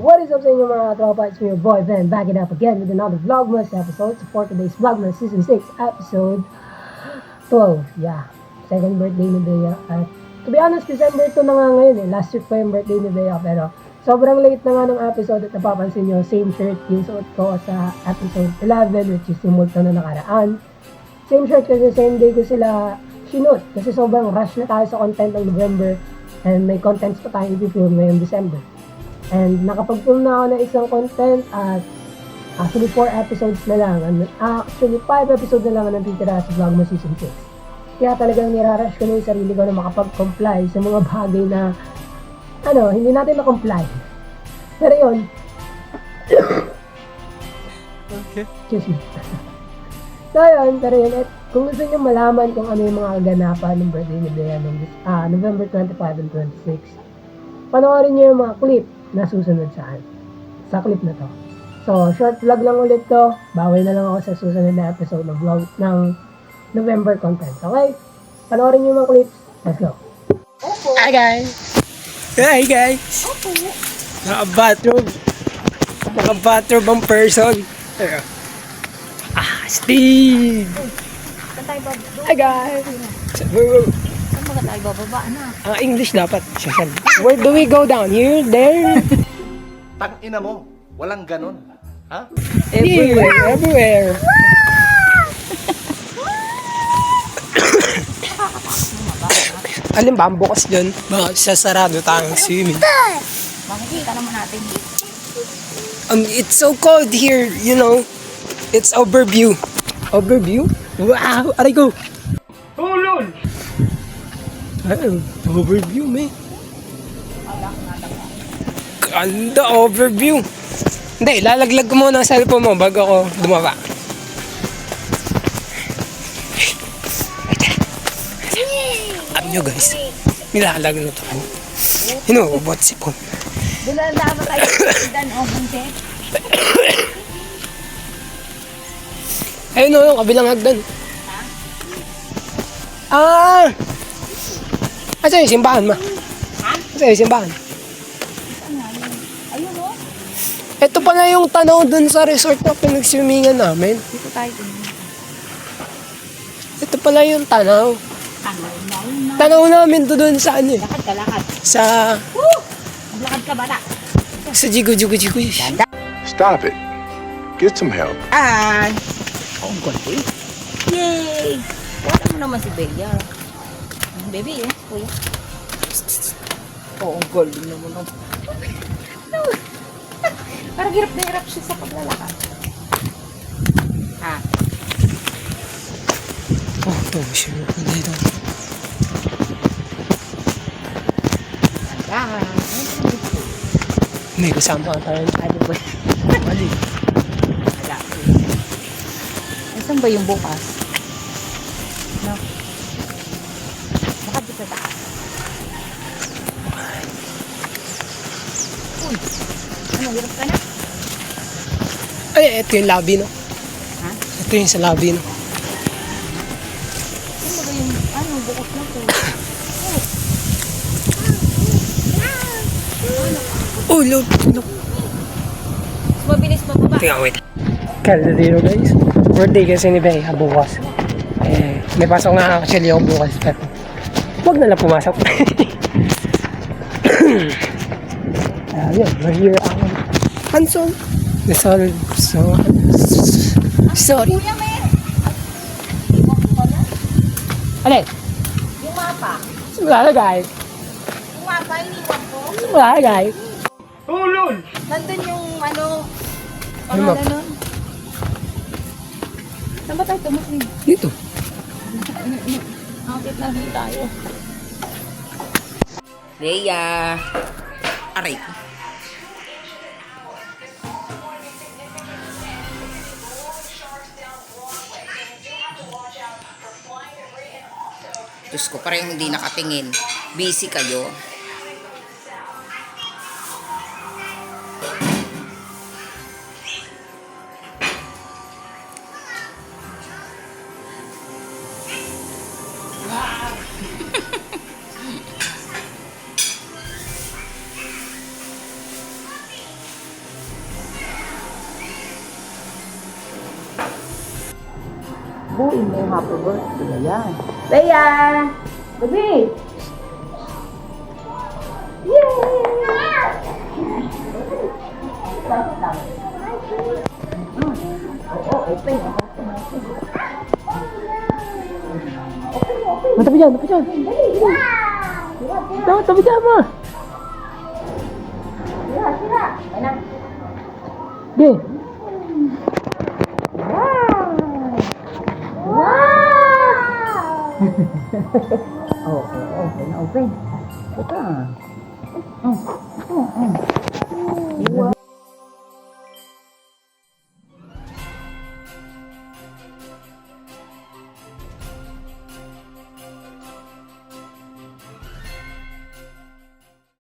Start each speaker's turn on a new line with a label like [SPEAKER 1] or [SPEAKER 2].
[SPEAKER 1] What is up sa inyo mga tropa? It's me, your boy Ben, back it up again with another Vlogmas episode. So for today's Vlogmas Season 6 episode 12. Yeah, second birthday ni Bea. To be honest, December 2 na nga ngayon eh. Last week pa yung birthday ni Bea, pero sobrang late na nga ng episode at napapansin nyo, same shirt yung suot ko sa episode 11, which is yung multo na nakaraan. Same shirt kasi same day ko sila sinot kasi sobrang rush na tayo sa content ng November and may contents pa tayong i-film ngayong December. And nakapag-film na ako ng isang content at actually 4 episodes na lang. Actually 5 episodes na lang ang natitira sa Vlogmas Season 6. Kaya talagang nirarush ko na yung sarili ko na makapag-comply sa mga bagay na hindi natin na-comply. Pero yun.
[SPEAKER 2] Okay.
[SPEAKER 1] Excuse me. So yun, pero yun. At kung gusto nyo malaman kung ano yung mga kaganapan ng birthday ni Bea noong November 25 and 26, panoorin nyo yung mga clip na susunod sa clip na to. So, short vlog lang ulit to. Bawal na lang ako sa susunod na episode ng vlog ng November content. Okay? Panoorin nyo yung mga clips. Let's go.
[SPEAKER 3] Opo.
[SPEAKER 2] Hi guys! Hi guys!
[SPEAKER 3] Opo.
[SPEAKER 2] Naka-bathrobe ang person. Steve!
[SPEAKER 3] Saan tayo bababa?
[SPEAKER 2] Hi guys!
[SPEAKER 3] Saan ba tayo bababa na?
[SPEAKER 2] English dapat. Where do we go down? Here? There?
[SPEAKER 4] Tang-ina mo, walang ganon. Ha?
[SPEAKER 2] Everywhere. Alin ba ang bukas dyan? Bakit sasarado tayong swimming?
[SPEAKER 3] Makikita naman natin.
[SPEAKER 2] It's so cold here, you know. It's overview. Overview? Wow! Aray ko! Tulon! Overview, man. Ganda overview. Hindi, lalaglag ko muna ang cellphone mo bago ako dumaba. Alam nyo guys, nilalag na ito. Hinubot si Pong.
[SPEAKER 3] Doon na dapat tayo dan o bunte.
[SPEAKER 2] Ayun o, yung kabilang hagdan. Asa yung simbahan, ma?
[SPEAKER 3] Ha?
[SPEAKER 2] Asa yung simbahan?
[SPEAKER 3] Saan nga yun? Ayun o.
[SPEAKER 2] Ito pala yung tanaw dun sa resort na pinagswimingan namin.
[SPEAKER 3] Dito tayo dun.
[SPEAKER 2] Ito pala yung tanaw.
[SPEAKER 3] Tanaw.
[SPEAKER 2] Tanaw namin to dun sa ano eh.
[SPEAKER 3] Lakad ka, lakad.
[SPEAKER 2] Sa...
[SPEAKER 3] Woo! Maglakad ka, bata.
[SPEAKER 2] Sa jigo.
[SPEAKER 5] Stop it. Get some help.
[SPEAKER 3] Ang ganda eh. Yay! Wala mo naman si Bea. Baby eh, kuya. Oo, ang galing naman. Parang hirap na hirap siya sa paglalakad. Ha?
[SPEAKER 2] Oh, sure. Dito. May kasama tayo.
[SPEAKER 3] Ano ba?
[SPEAKER 2] Mali.
[SPEAKER 3] Wala. Saan ba yung bukas? No? Baka dito sa taas. Uy! Ano, hirap ka na?
[SPEAKER 2] Ay, ito yung lobby, no?
[SPEAKER 3] Ha?
[SPEAKER 2] Ito yung sa lobby, no?
[SPEAKER 3] Saan ba yung, bukas na to?
[SPEAKER 2] Oh, Lord. No.
[SPEAKER 3] Mabilis mababa.
[SPEAKER 2] Tingnan, wait. Kaldero, guys. Birthday kasi ni Bea bukas. May pasok nga actually ako bukas. Pero huwag na lang pumasok. Yun, we're here. Hanson. Sorry.
[SPEAKER 3] Kuya, may!
[SPEAKER 2] Alin?
[SPEAKER 3] Yung mapa.
[SPEAKER 2] Lalagay.
[SPEAKER 3] Yung mapa, iniwan ko.
[SPEAKER 2] Lalagay.
[SPEAKER 3] Nandun yung
[SPEAKER 2] Ano
[SPEAKER 3] pangalan nun. Saan ba tayo tumasin?
[SPEAKER 2] Dito.
[SPEAKER 3] Akit na rin tayo. Bea! Aray. Diyos ko, parang hindi nakatingin. Busy kayo. Buuin mo yung happy birthday. Yan. Bea! Baby! Oo, open.
[SPEAKER 2] Tabi dyan, tabi dyan. Tabi dyan mo.
[SPEAKER 3] Sira, sira. Ayun na.
[SPEAKER 2] Ge.
[SPEAKER 3] Oo, open na open. Ito.